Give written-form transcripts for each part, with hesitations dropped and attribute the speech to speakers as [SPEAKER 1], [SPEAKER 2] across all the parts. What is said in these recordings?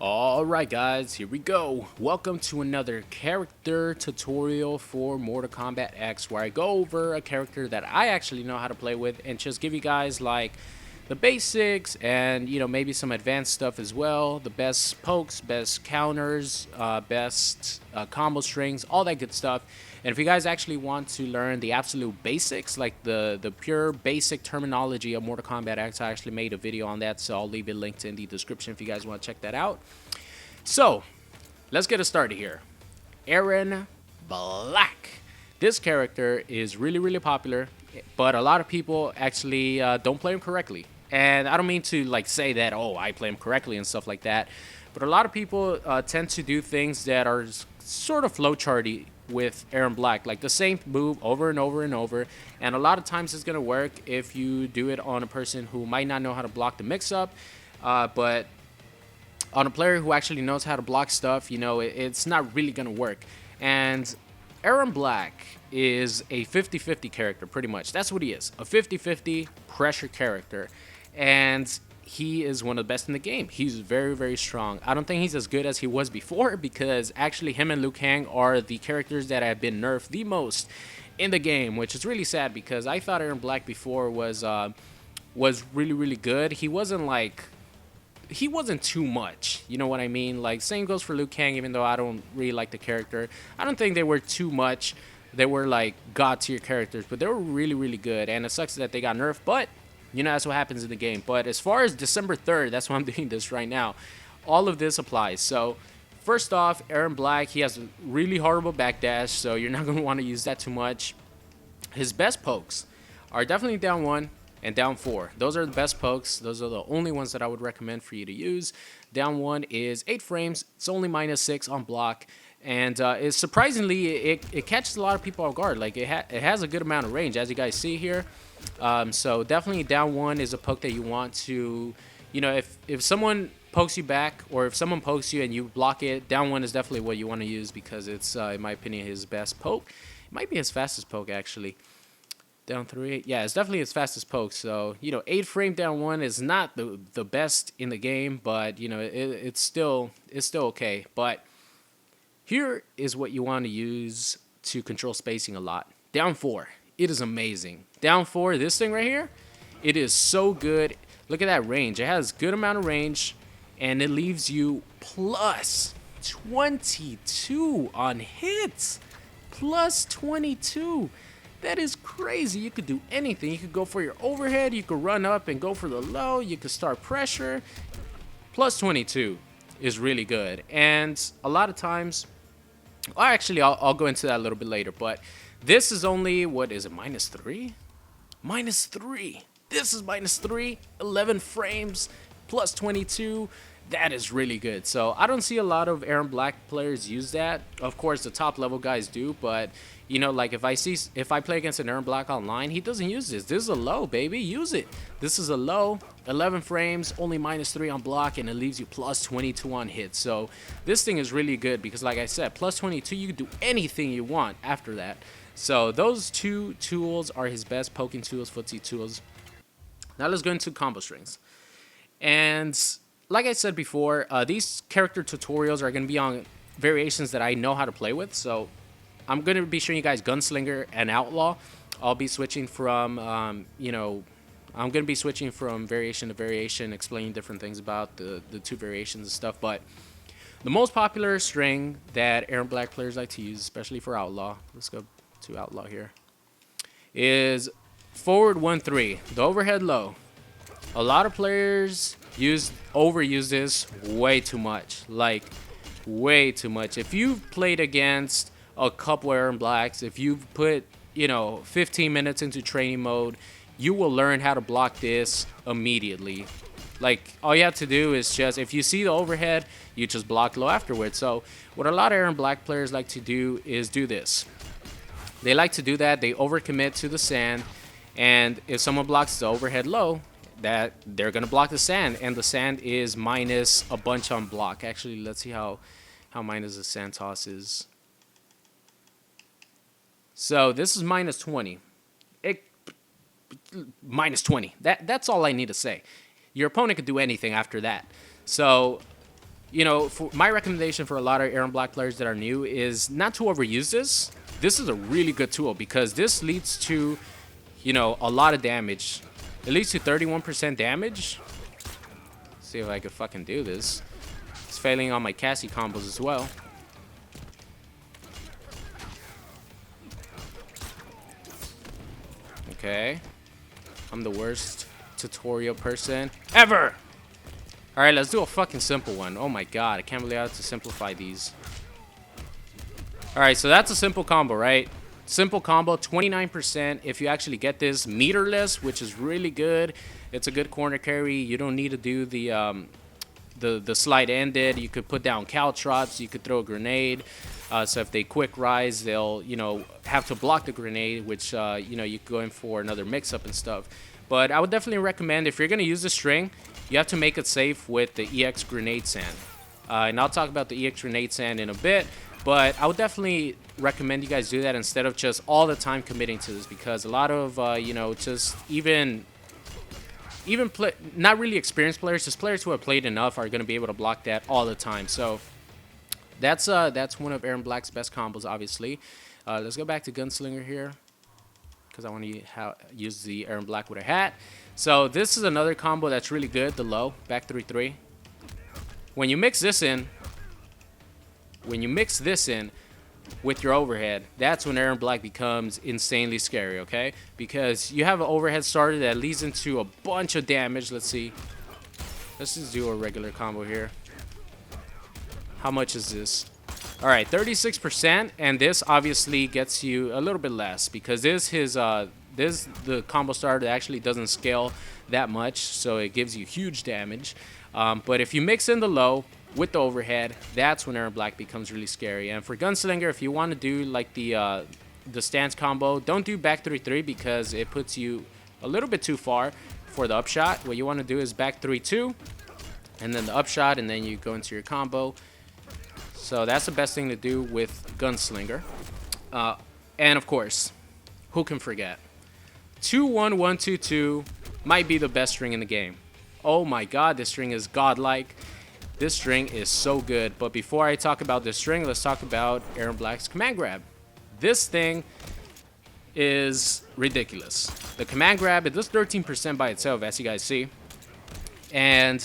[SPEAKER 1] Alright guys, here we go. Welcome to another character tutorial for Mortal Kombat X, where I go over a character that I actually know how to play with and just give you guys like the basics and maybe some advanced stuff as well. The best pokes, best counters, best combo strings, all that good stuff. And if you guys actually want to learn the absolute basics, like the pure basic terminology of Mortal Kombat X, I actually made a video on that, so I'll leave it linked in the description if you guys want to check that out. So, let's get it started here. ERRON Black. This character is really popular, but a lot of people actually don't play him correctly. And I don't mean to like say that, oh, I play him correctly and stuff like that, but a lot of people tend to do things that are sort of flowcharty with ERRON Black, like the same move over and over and over, and a lot of times it's gonna work if you do it on a person who might not know how to block the mix-up, but on a player who actually knows how to block stuff, it's not really gonna work. And ERRON Black is a 50-50 character, pretty much. That's what he is, a 50-50 pressure character, and he is one of the best in the game. He's very strong. I don't think he's as good as he was before, because actually him and Liu Kang are the characters that have been nerfed the most in the game, which is really sad because I thought ERRON Black before was really good. He wasn't too much, you know what I mean? Like, same goes for Liu Kang, even though I don't really like the character. I don't think they were too much. They were like god tier characters, but they were really good, and it sucks that they got nerfed, but that's what happens in the game. But as far as December 3rd, that's why I'm doing this right now, all of this applies. So first off, ERRON Black, he has a really horrible backdash, so you're not going to want to use that too much. His best pokes are definitely down 1 and down 4. Those are the best pokes. Those are the only ones that I would recommend for you to use. Down 1 is 8 frames. It's only -6 on block. And it's surprisingly, it catches a lot of people off guard. Like, it has a good amount of range, as you guys see here. So definitely down 1 is a poke that you want to, if someone pokes you back, or if someone pokes you and you block it, down 1 is definitely what you want to use, because it's, in my opinion, his best poke. It might be his fastest poke, actually. Down 3, yeah, it's definitely his fastest poke. So 8 frame down 1 is not the best in the game, but it's still okay. But here is what you want to use to control spacing a lot. Down 4, it is amazing. Down 4, this thing right here, it is so good. Look at that range. It has good amount of range, and it leaves you plus 22 on hits. Plus 22. That is crazy. You could do anything. You could go for your overhead. You could run up and go for the low. You could start pressure. Plus 22 is really good. And a lot of times, well, actually, I'll go into that a little bit later. But this is only, what is it, -3? -3. This is -3. 11 frames. Plus 22. That is really good. So I don't see a lot of ERRON Black players use that. Of course, the top level guys do, but like if I play against an ERRON Black online, he doesn't use this. This is a low, baby. Use it. This is a low. 11 frames, only -3 on block, and it leaves you plus 22 on hits. So this thing is really good because, like I said, plus 22, you can do anything you want after that. So those two tools are his best poking tools, footsie tools. Now let's go into combo strings. And like I said before, these character tutorials are going to be on variations that I know how to play with. So I'm going to be showing you guys Gunslinger and Outlaw. I'll be switching from, I'm going to be switching from variation to variation, explaining different things about the two variations and stuff. But the most popular string that ERRON Black players like to use, especially for Outlaw, let's go to Outlaw here, is forward 1-3, the overhead low. A lot of players overuse this way too much, like way too much. If you've played against a couple ERRON Blacks, if you've put 15 minutes into training mode, you will learn how to block this immediately. Like, all you have to do is just, if you see the overhead, you just block low afterwards. So what a lot of ERRON Black players like to do is do this. They like to do that. They overcommit to the sand, and if someone blocks the overhead low, that they're gonna block the sand, and the sand is minus a bunch on block. Actually, let's see how minus the sand toss is. So this is -20. -20. That's all I need to say. Your opponent could do anything after that. So you know, for my recommendation for a lot of ERRON Black players that are new is not to overuse this. This is a really good tool because this leads to, you know, a lot of damage. It leads to 31% damage. Let's see if I can fucking do this. It's failing on my Cassie combos as well. Okay. I'm the worst tutorial person ever. All right, let's do a fucking simple one. Oh my god, I can't believe I have to simplify these. All right, so that's a simple combo, right? Simple combo, 29% if you actually get this meterless, which is really good. It's a good corner carry. You don't need to do the slide ended. You could put down caltrops. You could throw a grenade. So if they quick rise, they'll, you know, have to block the grenade, which, you know, you could go in for another mix-up and stuff. But I would definitely recommend, if you're going to use the string, you have to make it safe with the EX Grenade Sand. And I'll talk about the EX Grenade Sand in a bit. But I would definitely recommend you guys do that instead of just all the time committing to this. Because a lot of, you know, just even not really experienced players, just players who have played enough are going to be able to block that all the time. So that's one of ERRON Black's best combos, obviously. Let's go back to Gunslinger here, because I want to use the ERRON Black with a hat. So this is another combo that's really good, the low, back 3-3. When you mix this in, with your overhead, that's when ERRON Black becomes insanely scary, okay? Because you have an overhead starter that leads into a bunch of damage. Let's see. Let's just do a regular combo here. How much is this? All right, 36%, and this obviously gets you a little bit less because this is the combo starter that actually doesn't scale that much, so it gives you huge damage. But if you mix in the low with the overhead, that's when ERRON Black becomes really scary. And for Gunslinger, if you want to do like the stance combo, don't do back 3-3 because it puts you a little bit too far for the upshot. What you want to do is back 3-2, and then the upshot, and then you go into your combo. So that's the best thing to do with Gunslinger. And of course, who can forget? 2-1-1-2-2 might be the best string in the game. Oh my god, this string is godlike. This string is so good. But before I talk about this string, let's talk about ERRON Black's command grab. This thing is ridiculous. The command grab, it does 13% by itself, as you guys see. And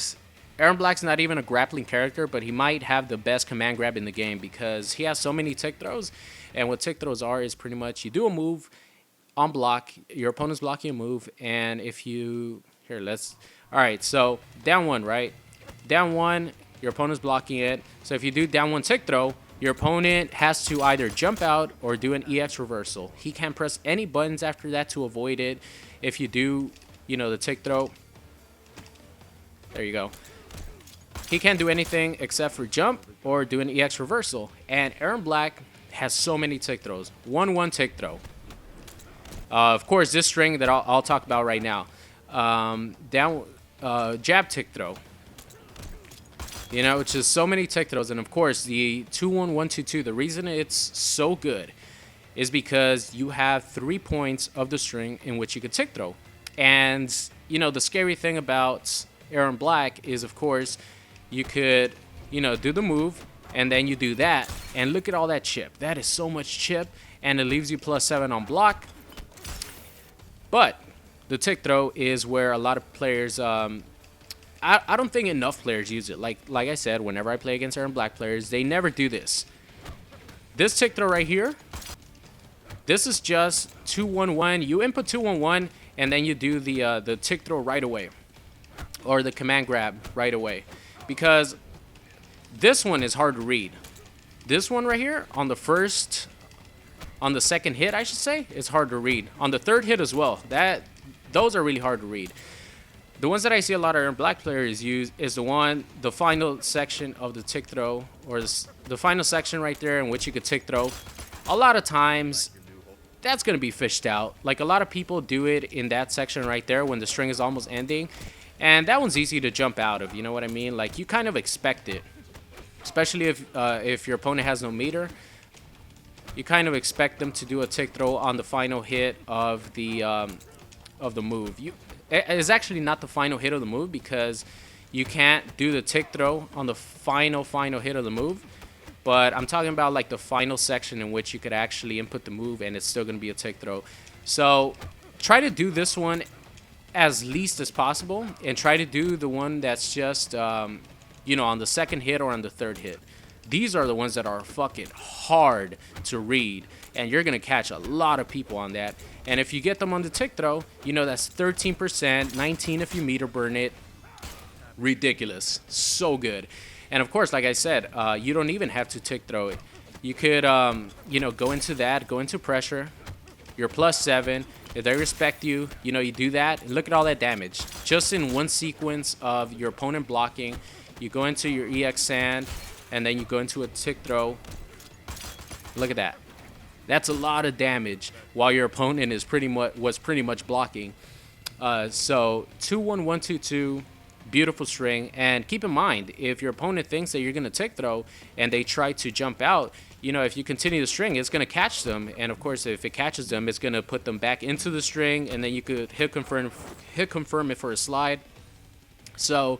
[SPEAKER 1] ERRON Black's not even a grappling character, but he might have the best command grab in the game because he has so many tick throws. And what tick throws are is pretty much you do a move on block, your opponent's blocking a move, and if you... Here, let's... Alright, so down one, right? Down one, your opponent's blocking it. So if you do down one tick throw, your opponent has to either jump out or do an EX reversal. He can't press any buttons after that to avoid it. If you do, you know, the tick throw... There you go. He can't do anything except for jump or do an EX reversal. And ERRON Black has so many tick throws. 1-1 tick throw. Of course, this string that I'll talk about right now. Jab tick throw. You know, it's just so many tick throws. And of course, the 2-1-1-2-2, the reason it's so good is because you have 3 points of the string in which you could tick throw. And, you know, the scary thing about ERRON Black is, of course, you could, you know, do the move, and then you do that. And look at all that chip. That is so much chip, and it leaves you +7 on block. But the tick throw is where a lot of players, I don't think enough players use it. Like I said, whenever I play against ERRON Black players, they never do this. This tick throw right here, this is just 2-1-1. You input 2-1-1, and then you do the tick throw right away, or the command grab right away, because this one is hard to read. This one right here on the second hit, I should say, is hard to read. On the third hit as well. Those are really hard to read. The ones that I see a lot of ERRON Black players use is the final section of the tick throw, or the final section right there in which you could tick throw. A lot of times, that's going to be fished out. Like, a lot of people do it in that section right there when the string is almost ending. And that one's easy to jump out of, you know what I mean? Like, you kind of expect it. Especially if your opponent has no meter. You kind of expect them to do a tick throw on the final hit of the move. It's actually not the final hit of the move because you can't do the tick throw on the final hit of the move. But I'm talking about like the final section in which you could actually input the move and it's still going to be a tick throw. So try to do this one as least as possible, and try to do the one that's just, you know, on the second hit or on the third hit. These are the ones that are fucking hard to read, and you're going to catch a lot of people on that. And if you get them on the tick throw, you know, that's 13%, 19 if you meter burn it. Ridiculous. So good. And of course, like I said, you don't even have to tick throw it. You could, you know, go into that, go into pressure. You're +7. If they respect you, you know, you do that. And look at all that damage. Just in one sequence of your opponent blocking, you go into your EX sand, and then you go into a tick throw. Look at that. That's a lot of damage while your opponent is pretty much blocking. So 2-1-1-2-2. Beautiful string. And keep in mind, if your opponent thinks that you're going to tick throw and they try to jump out, you know, if you continue the string, it's going to catch them. And of course, if it catches them, it's going to put them back into the string, and then you could hit confirm it for a slide. So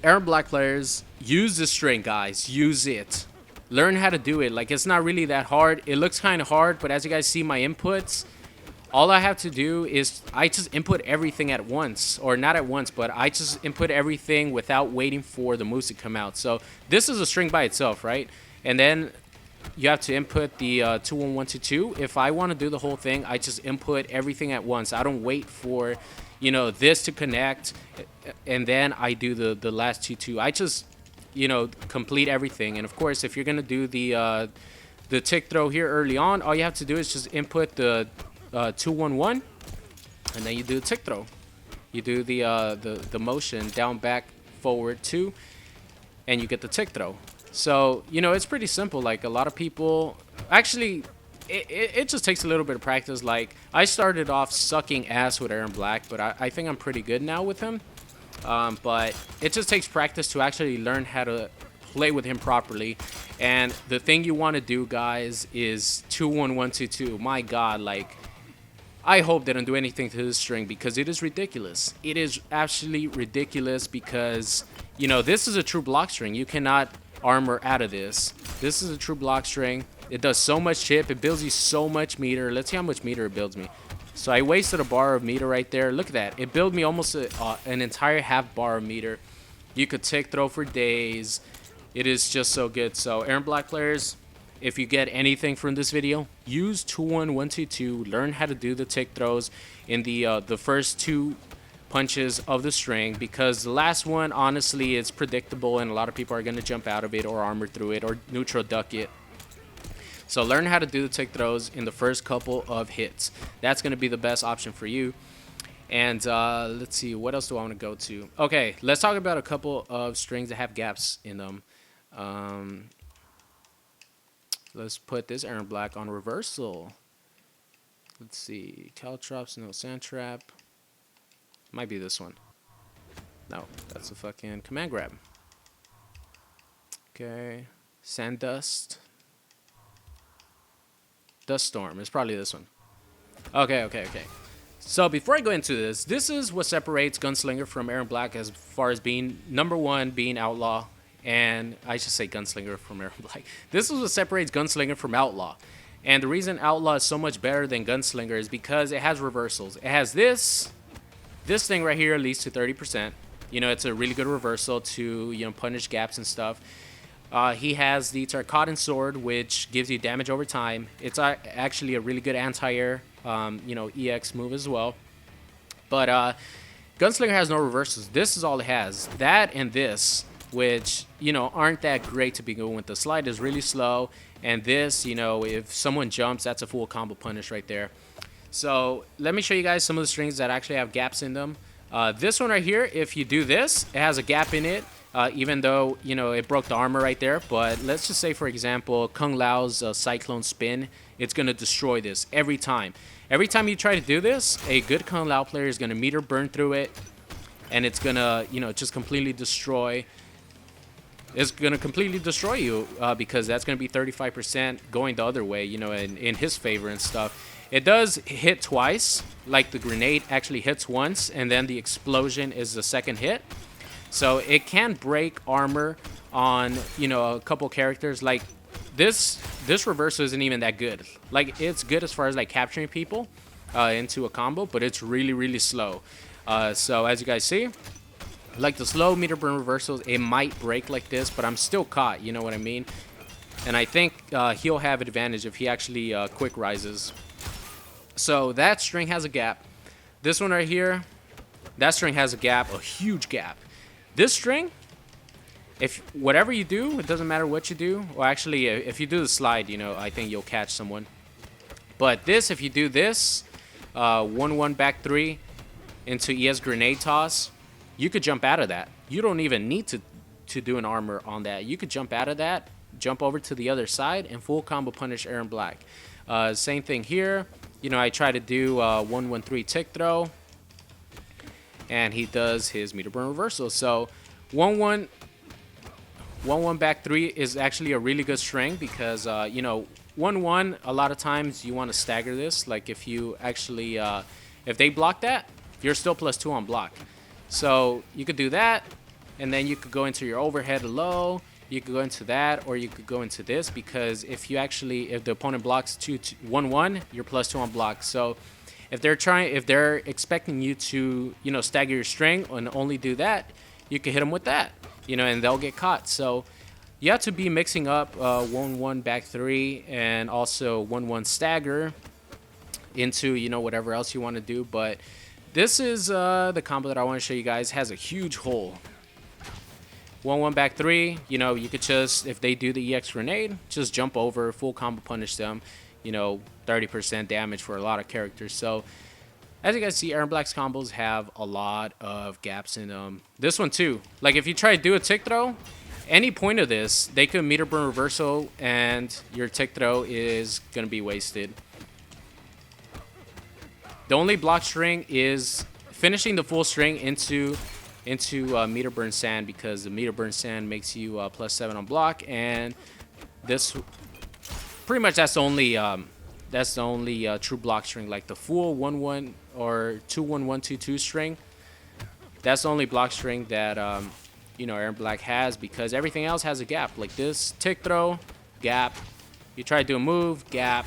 [SPEAKER 1] ERRON Black players, use the string, guys. Use it. Learn how to do it. Like, it's not really that hard. It looks kind of hard, but as you guys see my inputs, all I have to do is I just input everything at once, or not at once, but I just input everything without waiting for the moves to come out. So this is a string by itself, right? And then you have to input the 2-1-1-2-2. If I want to do the whole thing, I just input everything at once. I don't wait for, you know, this to connect, and then I do the last 2-2. I just, you know, complete everything. And of course, if you're gonna do the tick throw here early on, all you have to do is just input the 2-1-1, and then you do the tick throw. You do the motion down, back, forward, 2, and you get the tick throw. So, you know, it's pretty simple. Like, a lot of people actually, it just takes a little bit of practice. Like, I started off sucking ass with ERRON Black, but I think I'm pretty good now with him. But it just takes practice to actually learn how to play with him properly. And the thing you want to do, guys, is 2-1-1-2-2. My God, like, I hope they don't do anything to this string, because it is ridiculous. It is absolutely ridiculous, because, you know, this is a true block string. You cannot armor out of this. This is a true block string. It does so much chip. It builds you so much meter. Let's see how much meter it builds me. So I wasted a bar of meter right there. Look at that. It built me almost an entire half bar of meter. You could tick throw for days. It is just so good. So ERRON Black players, if you get anything from this video, use 2-1-1-2-2. Learn how to do the tick throws in the first 2 punches of the string, because the last one, honestly, is predictable, and a lot of people are going to jump out of it or armor through it or neutral duck it. So learn how to do the tick throws in the first couple of hits. That's going to be the best option for you. And let's see, what else do I want to go to? Okay, let's talk about a couple of strings that have gaps in them. Let's put this ERRON Black on reversal. Let's see, Caltrops, no sand trap. Might be this one. No, that's a fucking command grab. Okay, sand dust. Dust storm. It's probably this one. Okay. So before I go into this, this is what separates Gunslinger from ERRON Black as far as being, number one, being Outlaw. And I should say Gunslinger from ERRON Black. This is what separates Gunslinger from Outlaw. And the reason Outlaw is so much better than Gunslinger is because it has reversals. It has this thing right here, leads to 30%. You know, it's a really good reversal to, you know, punish gaps and stuff. He has the Tarkatan Sword, which gives you damage over time. It's actually a really good anti-air, you know, EX move as well. But Gunslinger has no reversals. This is all it has. That and this, which, you know, aren't that great to begin with. The slide is really slow. And this, you know, if someone jumps, that's a full combo punish right there. So let me show you guys some of the strings that actually have gaps in them. This one right here, if you do this, it has a gap in it. Even though, you know, it broke the armor right there. But let's just say, for example, Kung Lao's Cyclone Spin. It's going to destroy this every time. Every time you try to do this, a good Kung Lao player is going to meter burn through it. And it's going to, you know, just completely destroy. It's going to completely destroy you because that's going to be 35% going the other way, you know, in his favor and stuff. It does hit twice, like the grenade actually hits once, and then the explosion is the second hit. So it can break armor on, you know, a couple characters. Like this reversal isn't even that good. Like it's good as far as like capturing people into a combo, but it's really slow. So as you guys see, like the slow meter burn reversals, it might break like this, but I'm still caught, you know what I mean? And I think he'll have advantage if he actually quick rises. So that string has a gap. This one right here, that string has a gap, a huge gap. This string, if whatever you do, it doesn't matter what you do. Well, actually, if you do the slide, you know, I think you'll catch someone. But this, if you do this, 1-1 back 3 into ES grenade toss, you could jump out of that. You don't even need to do an armor on that. You could jump out of that, jump over to the other side, and full combo punish Erron Black. Same thing here. You know, I try to do 1-1-3 tick throw, and he does his meter burn reversal. So 1-1 back 3 is actually a really good string because, you know, 1-1, a lot of times you want to stagger this. Like if you actually, if they block that, you're still +2 on block. So you could do that, and then you could go into your overhead low. You could go into that, or you could go into this, because if you actually, if the opponent blocks 1-1, you're +2 on block. So if they're expecting you to, you know, stagger your string and only do that, you can hit them with that, you know, and they'll get caught. So you have to be mixing up 1-1 back 3 and also 1-1 stagger into, you know, whatever else you want to do. But this is the combo that I want to show you guys. Has a huge hole. 1-1 back 3, you know, you could just, if they do the EX grenade, just jump over, full combo punish them, you know, 30% damage for a lot of characters. So as you guys see, Erron Black's combos have a lot of gaps in them. This one too, like if you try to do a tick throw, any point of this, they could meter burn reversal and your tick throw is going to be wasted. The only block string is finishing the full string into meter burn sand, because the meter burn sand makes you +7 on block, and this pretty much that's the only true block string. Like the full 1-1 or 2-1-1-2-2 string, that's the only block string that you know, Erron Black has, because everything else has a gap. Like this tick throw, gap. You try to do a move, gap.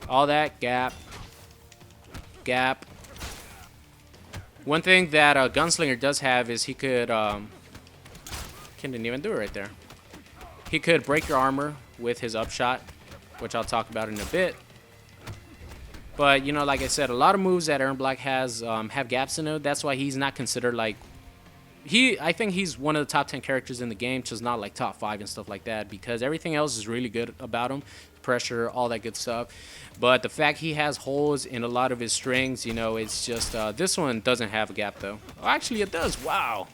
[SPEAKER 1] All that, gap. Gap. One thing that Gunslinger does have is he could, didn't even do it right there. He could break your armor with his upshot, which I'll talk about in a bit. But, you know, like I said, a lot of moves that Erron Black has have gaps in it. That's why he's not considered like, I think he's one of the top 10 characters in the game, just not like top 5 and stuff like that, because everything else is really good about him. Pressure, all that good stuff. But the fact he has holes in a lot of his strings, you know, it's just, this one doesn't have a gap though. Oh, actually it does. Wow.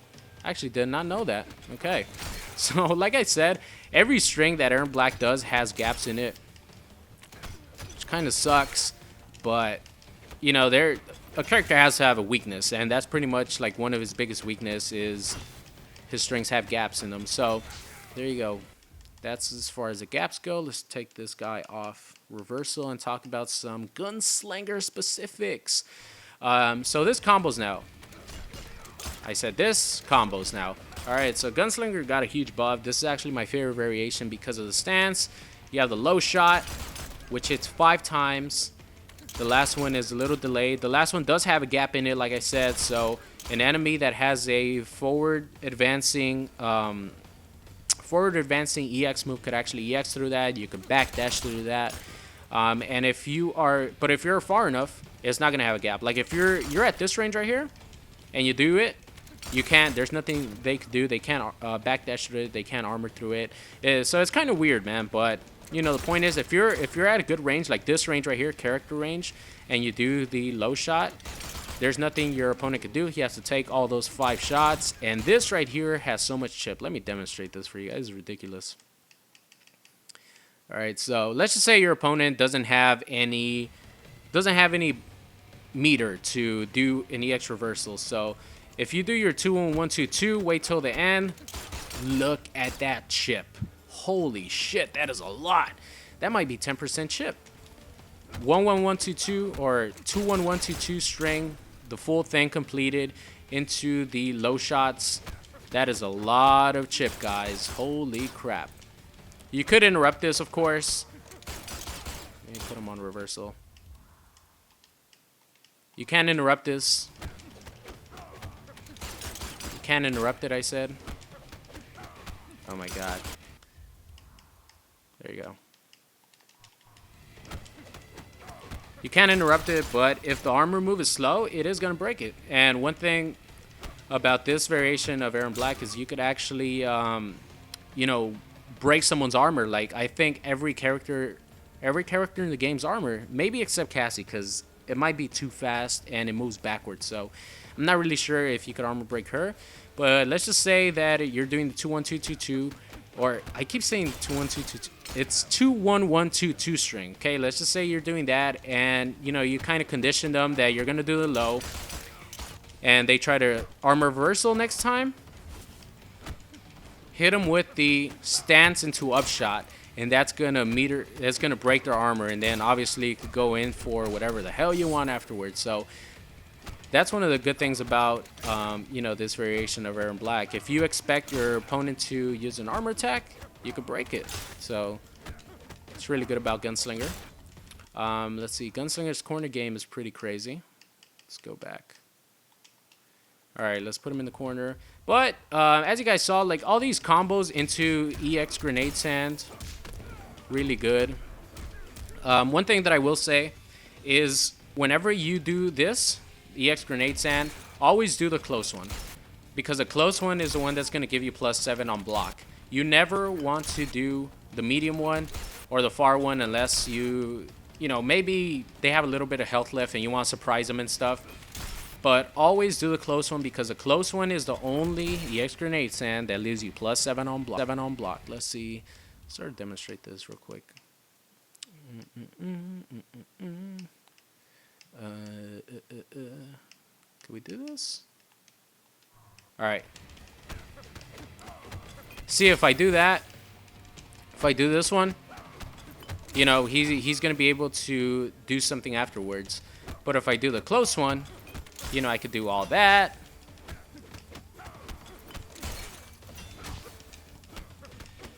[SPEAKER 1] I actually did not know that. Okay. So like I said, every string that Erron Black does has gaps in it, which kind of sucks. But, you know, a character has to have a weakness, and that's pretty much like one of his biggest weakness is his strings have gaps in them. So there you go. That's as far as the gaps go. Let's take this guy off reversal and talk about some Gunslinger specifics. So this combos now. I said this combos now. Alright, so Gunslinger got a huge buff. This is actually my favorite variation because of the stance. You have the low shot, which hits 5 times. The last one is a little delayed. The last one does have a gap in it, like I said. So an enemy that has a forward advancing EX move could actually EX through that. You could backdash through that. And if you're far enough, it's not gonna have a gap. Like if you're at this range right here, and you do it, you can't. There's nothing they could do. They can't backdash through it. They can't armor through it. So it's kind of weird, man. But you know, the point is, if you're at a good range, like this range right here, character range, and you do the low shot, there's nothing your opponent could do. He has to take all those 5 shots. And this right here has so much chip. Let me demonstrate this for you guys. It's ridiculous. All right, so let's just say your opponent doesn't have any meter to do an EX reversal. So if you do your 2-1-1-2-2, wait till the end. Look at that chip. Holy shit, that is a lot. That might be 10% chip. 1-1-1-2-2 or 2-1-1-2-2 string, the full thing completed. into the low shots. That is a lot of chip, guys. Holy crap. You could interrupt this, of course. Let me put him on reversal. You can interrupt this. You can interrupt it, I said. Oh my god. There you go. You can interrupt it, but if the armor move is slow, it is going to break it. And one thing about this variation of ERRON Black is you could actually, you know, break someone's armor. Like, I think every character in the game's armor, maybe except Cassie, because it might be too fast and it moves backwards. So I'm not really sure if you could armor break her. But let's just say that you're doing the 2-1-2-2-2, or I keep saying 2-1-2-2-2. It's 2-1-1-2-2 string. Okay, let's just say you're doing that, and you know you kind of condition them that you're gonna do the low, and they try to armor reversal next time. Hit them with the stance into upshot, and that's gonna break their armor, and then obviously you could go in for whatever the hell you want afterwards. So that's one of the good things about you know, this variation of ERRON Black. If you expect your opponent to use an armor attack, you could break it. So it's really good about Gunslinger. Let's see, Gunslinger's corner game is pretty crazy. Let's go back. All right, let's put him in the corner. But as you guys saw, like all these combos into EX grenade sand, really good. One thing that I will say is whenever you do this EX grenade sand, always do the close one, because the close one is the one that's going to give you +7 on block. You never want to do the medium one or the far one unless you know, maybe they have a little bit of health left and you want to surprise them and stuff. But always do the close one, because the close one is the only EX grenade sand that leaves you +7 on block. 7 on block. Let's see. Sort of demonstrate this real quick. Can we do this? All right. See, if I do that, if I do this one, you know, he's going to be able to do something afterwards. But if I do the close one, you know, I could do all that.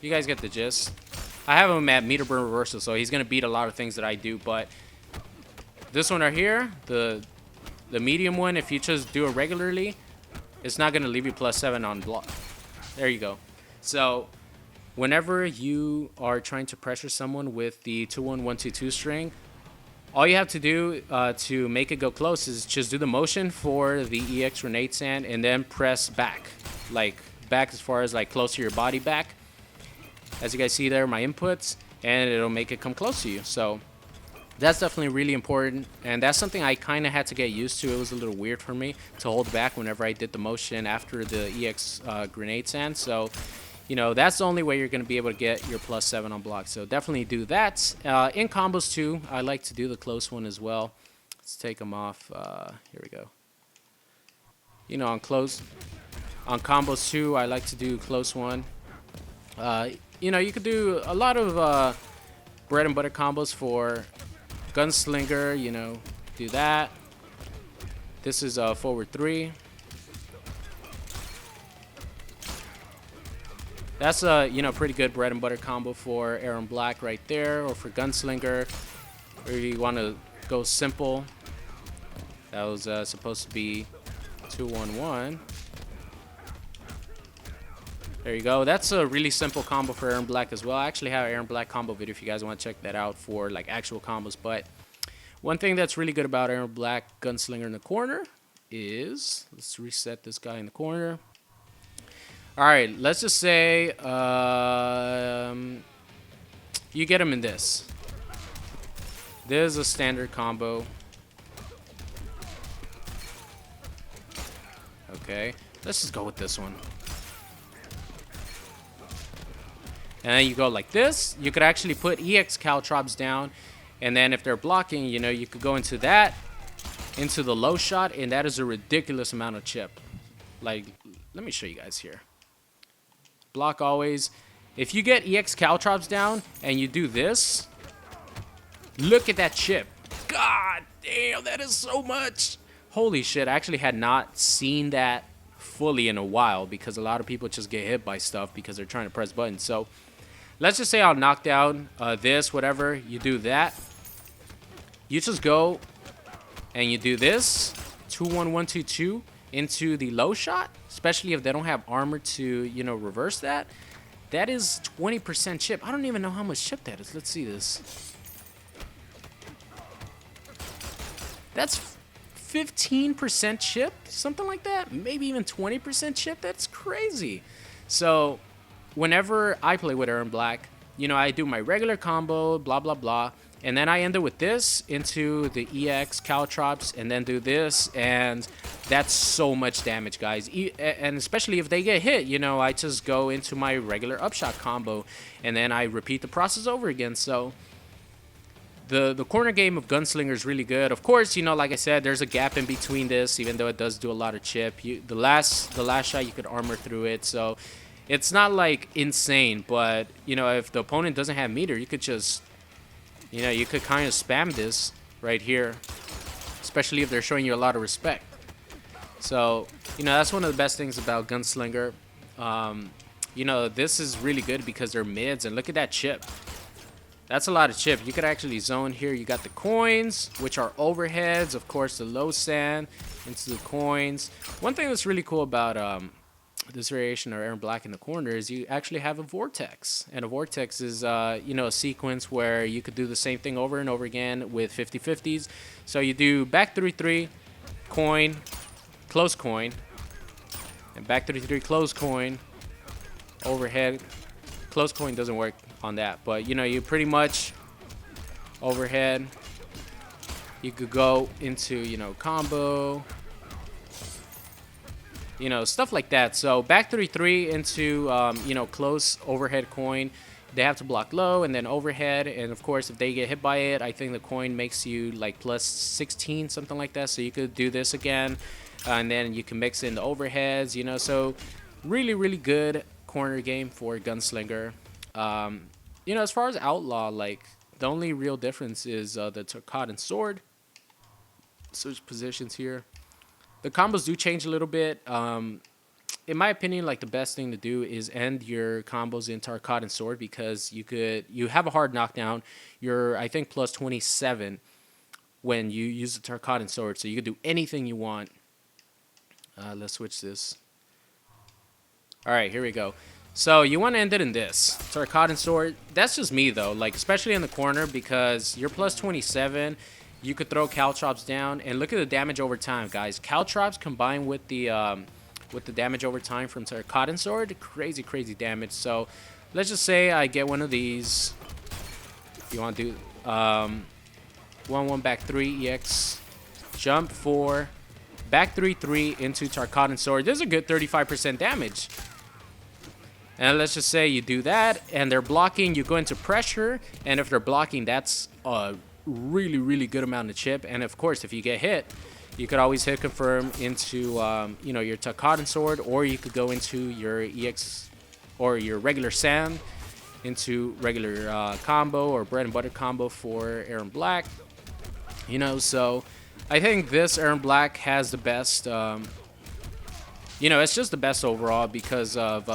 [SPEAKER 1] You guys get the gist. I have him at meter burn reversal, so he's going to beat a lot of things that I do. But this one right here, the medium one, if you just do it regularly, it's not going to leave you +7 on block. There you go. So whenever you are trying to pressure someone with the 2-1-1-2-2 string, all you have to do to make it go close is just do the motion for the EX grenade sand and then press back. Like back as far as like close to your body back. As you guys see there, my inputs, and it'll make it come close to you. So that's definitely really important, and that's something I kind of had to get used to. It was a little weird for me to hold back whenever I did the motion after the EX grenade sand. So, you know, that's the only way you're going to be able to get your +7 on block. So definitely do that. In combos too, I like to do the close one as well. Let's take them off. Here we go. You know, on combos too, I like to do close one. You know, you could do a lot of bread and butter combos for Gunslinger, you know, do that. This is a forward 3. That's a, you know, pretty good bread and butter combo for ERRON Black right there, or for Gunslinger, or you want to go simple. That was supposed to be 2-1-1. There you go. That's a really simple combo for ERRON Black as well. I actually have an ERRON Black combo video if you guys want to check that out for like actual combos. But one thing that's really good about ERRON Black Gunslinger in the corner is, let's reset this guy in the corner. All right, let's just say you get him in this. This is a standard combo. Okay, let's just go with this one. And then you go like this. You could actually put EX caltrops down, and then if they're blocking, you know, you could go into that, into the low shot, and that is a ridiculous amount of chip. Like, let me show you guys here. Block always. If you get EX caltrops down and you do this, look at that chip. God damn, that is so much. holy shit, I actually had not seen that fully in a while, because a lot of people just get hit by stuff because they're trying to press buttons. So let's just say I'll knock down this, whatever. You do that. You just go and you do this 2-1-1-2-2 into the low shot, especially if they don't have armor to, you know, reverse that. That is 20% chip. I don't even know how much chip that is. Let's see this. That's 15% chip, something like that. Maybe even 20% chip. That's crazy. So whenever I play with Erron Black, you know, I do my regular combo, blah, blah, blah. And then I end it with this into the EX caltrops, and then do this, and that's so much damage, guys. And especially if they get hit, you know, I just go into my regular upshot combo, and then I repeat the process over again. So the corner game of Gunslinger is really good. Of course, you know, like I said, there's a gap in between this, even though it does do a lot of chip. The last shot you could armor through it, so it's not like insane. But you know, if the opponent doesn't have meter, you could just, you know, you could kind of spam this right here, especially if they're showing you a lot of respect. So, you know, that's one of the best things about Gunslinger. You know, this is really good because they're mids, and look at that chip. That's a lot of chip. You could actually zone here. You got the coins, which are overheads. Of course, the low sand into the coins. One thing that's really cool about this variation of Erron Black in the corner is you actually have a vortex. And a vortex is, you know, a sequence where you could do the same thing over and over again with 50-50s. So you do back 3-3, coin, close coin, and back 3-3, close coin, overhead. Close coin doesn't work on that, but you know, you pretty much overhead. You could go into, you know, combo, you know, stuff like that. So back 3-3 into, you know, close overhead coin. They have to block low and then overhead, and of course, if they get hit by it, I think the coin makes you like plus 16, something like that. So you could do this again, and then you can mix in the overheads, you know. So really, really good corner game for Gunslinger. You know, as far as Outlaw, like, the only real difference is the Tarkat and sword. Switch positions here. The combos do change a little bit. In my opinion, like, the best thing to do is end your combos in Tarkat and sword, because you have a hard knockdown. You're, I think, plus 27 when you use the Tarkat and sword, so you can do anything you want. Let's switch this. All right, here we go. So you want to end it in this Tarkat and sword. That's just me though, like, especially in the corner, because you're plus 27. You could throw caltrops down, and look at the damage over time, guys. Caltrops combined with the damage over time from Tarkat and sword, crazy, crazy damage. So let's just say I get one of these. You want to do 1-1 back 3 EX, jump 4, back 3-3 into Tarkat and sword. There's a good 35% damage. And let's just say you do that, and they're blocking, you go into pressure, and if they're blocking, that's a really, really good amount of chip. And of course, if you get hit, you could always hit confirm into, you know, your Tarkat and sword, or you could go into your EX or your regular sand into regular combo or bread and butter combo for Erron Black. You know, so I think this Erron Black has the best, you know, it's just the best overall because of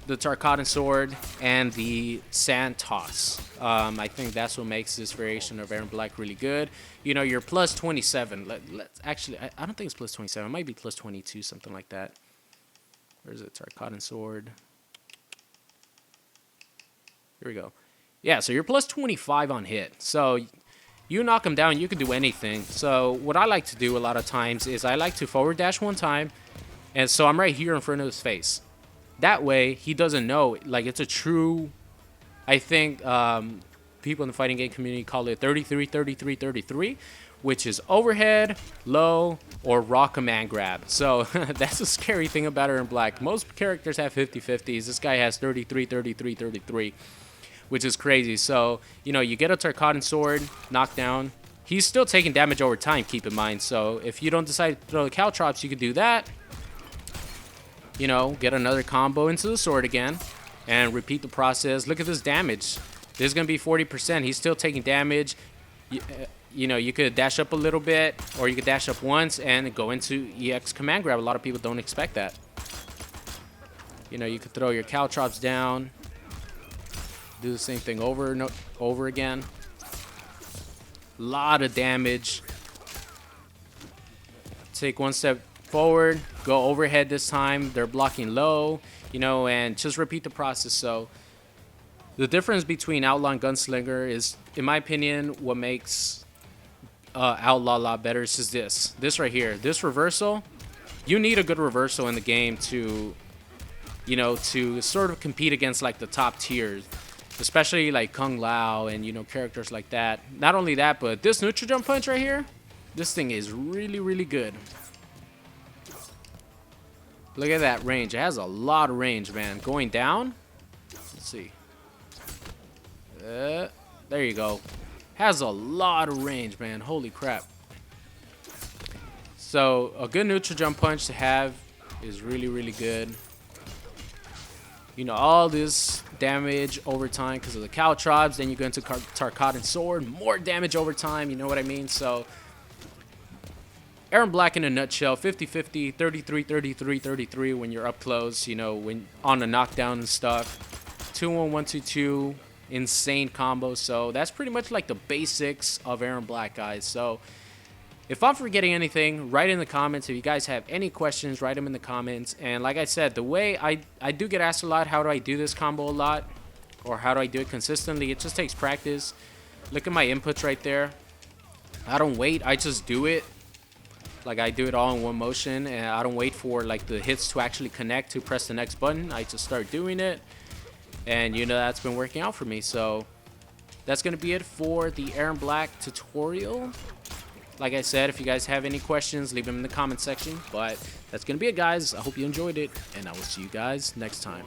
[SPEAKER 1] the Tarkat and sword and the sand toss. I think that's what makes this variation of Erron Black really good. You know, you're plus 27. Let's actually, I don't think it's plus 27. It might be plus 22, something like that. Where's it? Tarkat and sword. Here we go. Yeah, so you're plus 25 on hit. So you knock him down, you can do anything. So what I like to do a lot of times is I like to forward dash one time, and so I'm right here in front of his face. That way, he doesn't know. Like, it's a true, I think people in the fighting game community call it 33-33-33, which is overhead, low, or raw command grab. So that's a scary thing about Erron Black. Most characters have 50-50s. This guy has 33-33-33, which is crazy. So, you know, you get a Tarkat and sword, knockdown. He's still taking damage over time, keep in mind. So if you don't decide to throw the caltrops, you can do that. You know, get another combo into the sword again and repeat the process. Look at this damage. This is going to be 40%. He's still taking damage. you know, you could dash up a little bit, or you could dash up once and go into EX command grab. A lot of people don't expect that. You know, you could throw your caltrops down, do the same thing over and over again. A lot of damage. Take one step forward, go overhead this time. They're blocking low, you know, and just repeat the process. So the difference between Outlaw and Gunslinger is, in my opinion, what makes Outlaw a lot better is just this right here. This reversal, you need a good reversal in the game to, you know, to sort of compete against like the top tiers, especially like Kung Lao and, you know, characters like that. Not only that, but this neutral jump punch right here, this thing is really, really good. Look at that range. It has a lot of range, man. Going down, let's see. There you go. Has a lot of range, man. Holy crap. So a good neutral jump punch to have is really, really good. You know, all this damage over time because of the caltrops. Then you go into Tarkatan Sword. More damage over time. You know what I mean? So ERRON Black in a nutshell. 50-50, 33-33, 33 when you're up close. You know, when on the knockdown and stuff. 2-1, 1-2-2. Insane combo. So that's pretty much like the basics of ERRON Black, guys. So if I'm forgetting anything, write in the comments. If you guys have any questions, write them in the comments. And like I said, the way I do get asked a lot, how do I do this combo a lot, or how do I do it consistently? It just takes practice. Look at my inputs right there. I don't wait, I just do it. Like, I do it all in one motion, and I don't wait for like the hits to actually connect to press the next button. I just start doing it, and you know, that's been working out for me. So that's gonna be it for the ERRON Black tutorial. Like I said, if you guys have any questions, leave them in the comment section. But that's going to be it, guys. I hope you enjoyed it, and I will see you guys next time.